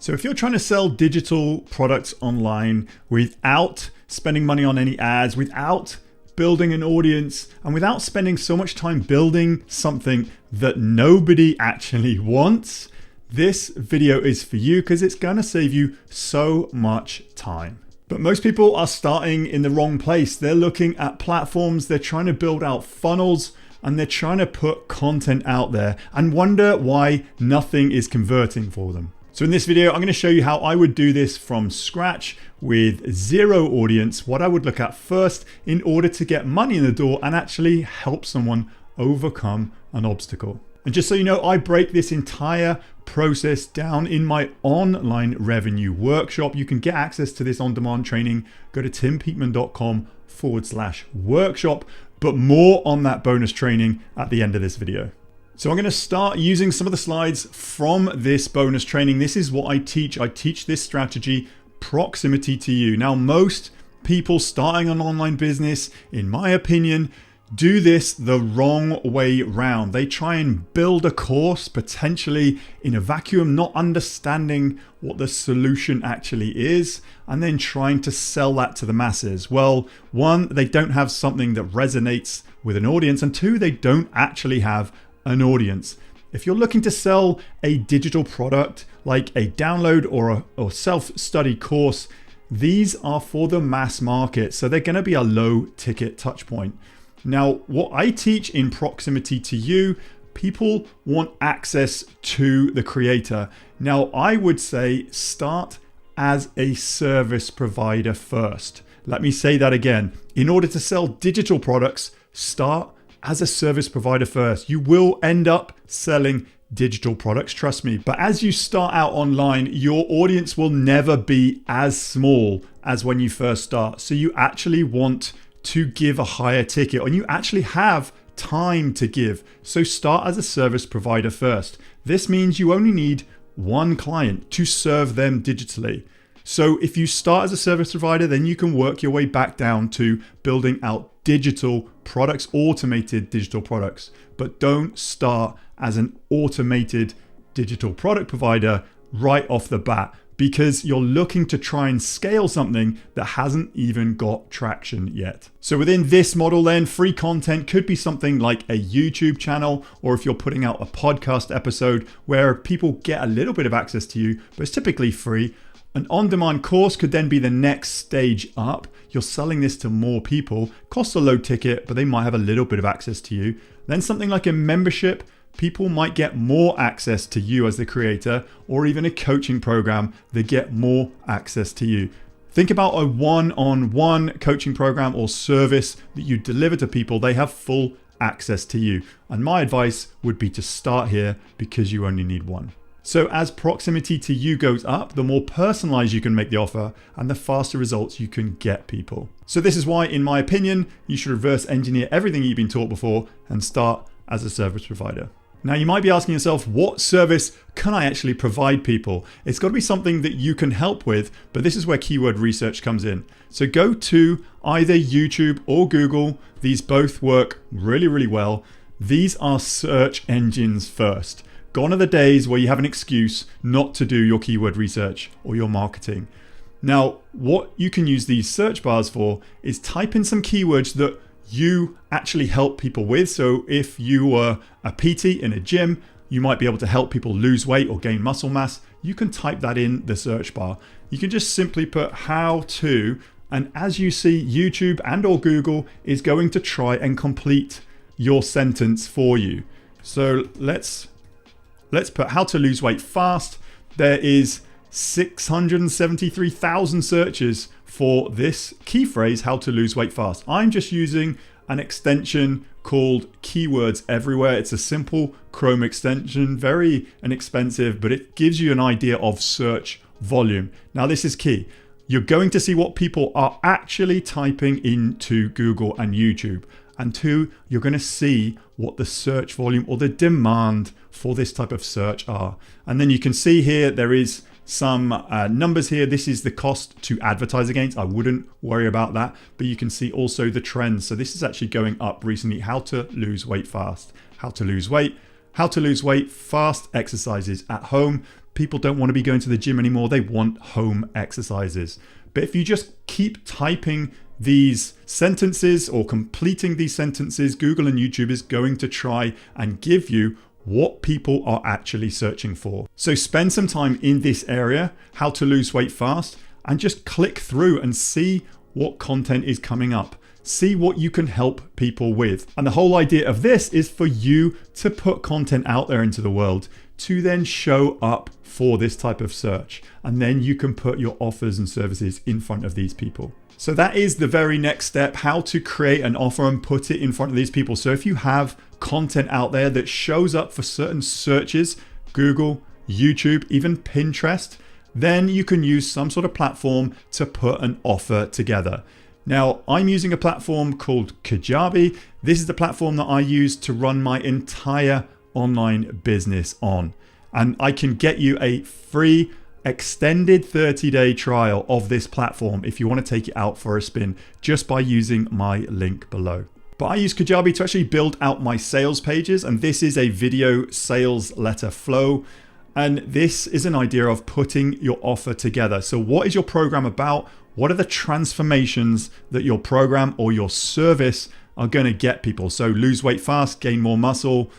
So if you're trying to sell digital products online without spending money on any ads, without building an audience, and without spending so much time building something that nobody actually wants, this video is for you because it's going to save you so much time. But most people are starting in the wrong place. They're looking at platforms, they're trying to build out funnels, and they're trying to put content out there and wonder why nothing is converting for them. So in this video, I'm going to show you how I would do this from scratch with zero audience, what I would look at first in order to get money in the door and actually help someone overcome an obstacle. And just so you know, I break this entire process down in my online revenue workshop. You can get access to this on-demand training. Go to timpeakman.com/workshop, but more on that bonus training at the end of this video. So I'm going to start using some of the slides from this bonus training. This is what I teach. I teach this strategy, proximity to you. Now, most people starting an online business, in my opinion, do this the wrong way round. They try and build a course potentially in a vacuum, not understanding what the solution actually is, and then trying to sell that to the masses. Well, one, they don't have something that resonates with an audience, and two, they don't actually have an audience. If you're looking to sell a digital product like a download or self-study course, these are for the mass market, so they're going to be a low ticket touch point. Now, what I teach in proximity to you, people want access to the creator. Now, I would say start as a service provider first. Let me say that again. In order to sell digital products, start as a service provider first. You will end up selling digital products, trust me. But as you start out online, your audience will never be as small as when you first start. So you actually want to give a higher ticket, and you actually have time to give. So start as a service provider first. This means you only need one client to serve them digitally. So if you start as a service provider, then you can work your way back down to building out digital products, automated digital products. But don't start as an automated digital product provider right off the bat, because you're looking to try and scale something that hasn't even got traction yet. So within this model then, free content could be something like a YouTube channel, or if you're putting out a podcast episode where people get a little bit of access to you, but it's typically free. An on-demand course could then be the next stage up. You're selling this to more people, costs a low ticket, but they might have a little bit of access to you. Then something like a membership, people might get more access to you as the creator, or even a coaching program, they get more access to you. Think about a one-on-one coaching program or service that you deliver to people. They have full access to you. And my advice would be to start here because you only need one. So as proximity to you goes up, the more personalized you can make the offer and the faster results you can get people. So this is why, in my opinion, you should reverse engineer everything you've been taught before and start as a service provider. Now you might be asking yourself, what service can I actually provide people? It's got to be something that you can help with, but this is where keyword research comes in. So go to either YouTube or Google. These both work really, really well. These are search engines first. Gone are the days where you have an excuse not to do your keyword research or your marketing. Now, what you can use these search bars for is type in some keywords that you actually help people with. So if you were a PT in a gym, you might be able to help people lose weight or gain muscle mass. You can type that in the search bar. You can just simply put how to, and as you see, YouTube and or Google is going to try and complete your sentence for you. So let's put how to lose weight fast. There is 673,000 searches for this key phrase, how to lose weight fast. I'm just using an extension called Keywords Everywhere. It's a simple Chrome extension, very inexpensive, but it gives you an idea of search volume. Now this is key. You're going to see what people are actually typing into Google and YouTube. And two, you're going to see what the search volume or the demand for this type of search are. And then you can see here, there is some numbers here. This is the cost to advertise against. I wouldn't worry about that, but you can see also the trends. So this is actually going up recently. How to lose weight fast, how to lose weight fast exercises at home. people don't want to be going to the gym anymore. They want home exercises. But if you just keep typing these sentences or completing these sentences, Google and YouTube is going to try and give you what people are actually searching for. So spend some time in this area, how to lose weight fast, and just click through and see what content is coming up. See what you can help people with. And the whole idea of this is for you to put content out there into the world to then show up for this type of search. And then you can put your offers and services in front of these people. So that is the very next step, how to create an offer and put it in front of these people. So if you have content out there that shows up for certain searches, Google, YouTube, even Pinterest, then you can use some sort of platform to put an offer together. Now, I'm using a platform called Kajabi. This is the platform that I use to run my entire online business on. And I can get you a free extended 30-day trial of this platform if you want to take it out for a spin just by using my link below. But I use Kajabi to actually build out my sales pages, and this is a video sales letter flow. And this is an idea of putting your offer together. So what is your program about? What are the transformations that your program or your service are going to get people? So lose weight fast, gain more muscle,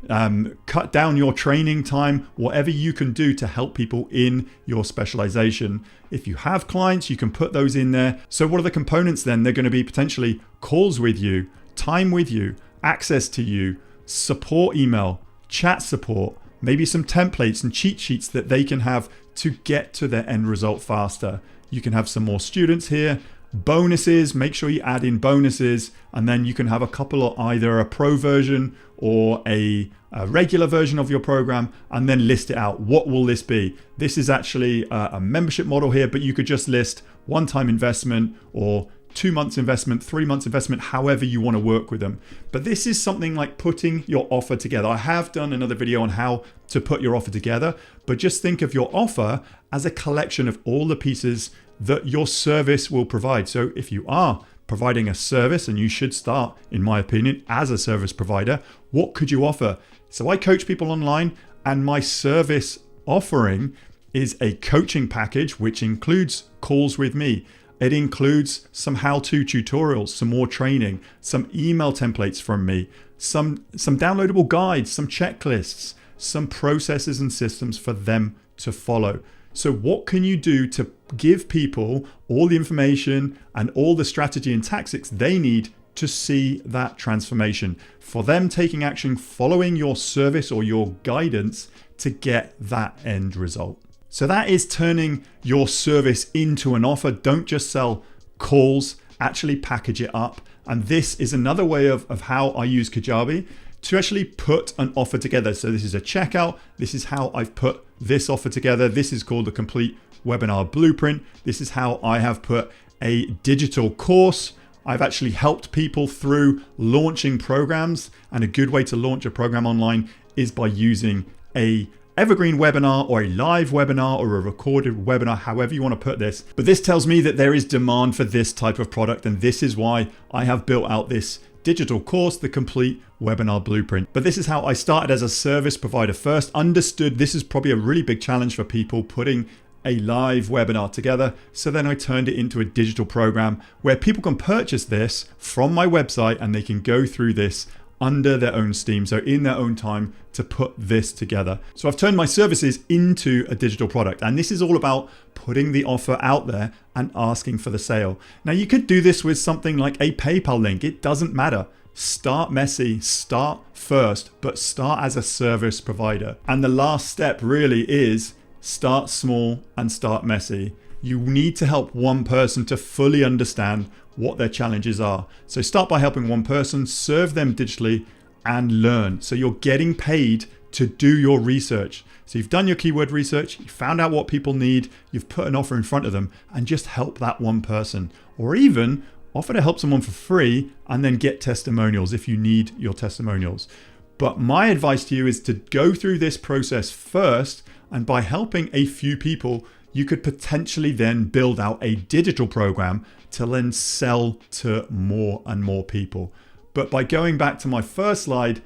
cut down your training time, whatever you can do to help people in your specialization. If you have clients, you can put those in there. So what are the components then? They're going to be potentially calls with you, time with you, access to you, support email, chat support, maybe some templates and cheat sheets that they can have to get to their end result faster. You can have some more students here, bonuses, make sure you add in bonuses, and then you can have a couple of either a pro version or a regular version of your program, and then list it out. What will this be? This is actually a membership model here, but you could just list one-time investment or 2 months investment, 3 months investment, however you want to work with them. But this is something like putting your offer together. I have done another video on how to put your offer together, but just think of your offer as a collection of all the pieces that your service will provide. So if you are providing a service, and you should start, in my opinion, as a service provider, what could you offer? So I coach people online, and my service offering is a coaching package, which includes calls with me. It includes some how-to tutorials, some more training, some email templates from me, some downloadable guides, some checklists, some processes and systems for them to follow. So what can you do to give people all the information and all the strategy and tactics they need to see that transformation, for them taking action, following your service or your guidance to get that end result? So that is turning your service into an offer. Don't just sell calls, actually package it up. And this is another way of how I use Kajabi to actually put an offer together. So this is a checkout. This is how I've put this offer together. This is called the complete webinar blueprint. This is how I have put a digital course. I've actually helped people through launching programs. And a good way to launch a program online is by using a Evergreen webinar or a live webinar or a recorded webinar, however you want to put this. But this tells me that there is demand for this type of product, and this is why I have built out this digital course, the complete webinar blueprint. But this is how I started as a service provider first, understood this is probably a really big challenge for people putting a live webinar together. So then I turned it into a digital program where people can purchase this from my website, and they can go through this under their own steam, so in their own time, to put this together. So I've turned my services into a digital product, and this is all about putting the offer out there and asking for the sale. Now you could do this with something like a PayPal link. It doesn't matter. Start messy, start first, but start as a service provider. And the last step really is start small and start messy. You need to help one person to fully understand what their challenges are. So start by helping one person, serve them digitally, and learn. So you're getting paid to do your research. So you've done your keyword research, you found out what people need, you've put an offer in front of them, and just help that one person. Or even offer to help someone for free and then get testimonials if you need your testimonials. But my advice to you is to go through this process first, and by helping a few people, you could potentially then build out a digital program to then sell to more and more people. But by going back to my first slide,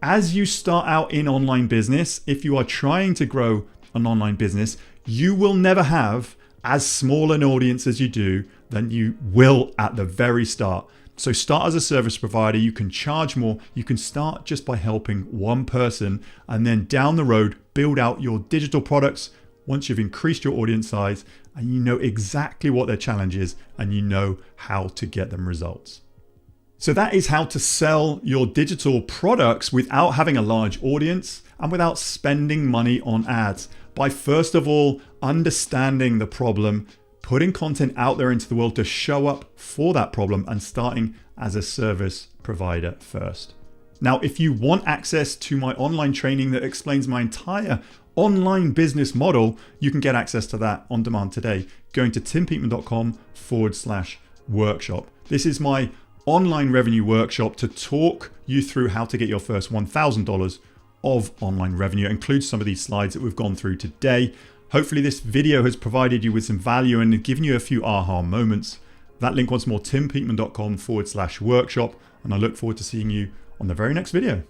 as you start out in online business, if you are trying to grow an online business, you will never have as small an audience as you do than you will at the very start. So start as a service provider. You can charge more. You can start just by helping one person, and then down the road, build out your digital products once you've increased your audience size and you know exactly what their challenge is and you know how to get them results. So that is how to sell your digital products without having a large audience and without spending money on ads. By first of all, understanding the problem, putting content out there into the world to show up for that problem, and starting as a service provider first. Now, if you want access to my online training that explains my entire online business model, you can get access to that on demand today, going to timpeakman.com/workshop. This is my online revenue workshop to talk you through how to get your first $1,000 of online revenue. It includes some of these slides that we've gone through today. Hopefully this video has provided you with some value and given you a few aha moments. That link once more, timpeakman.com/workshop. And I look forward to seeing you on the very next video.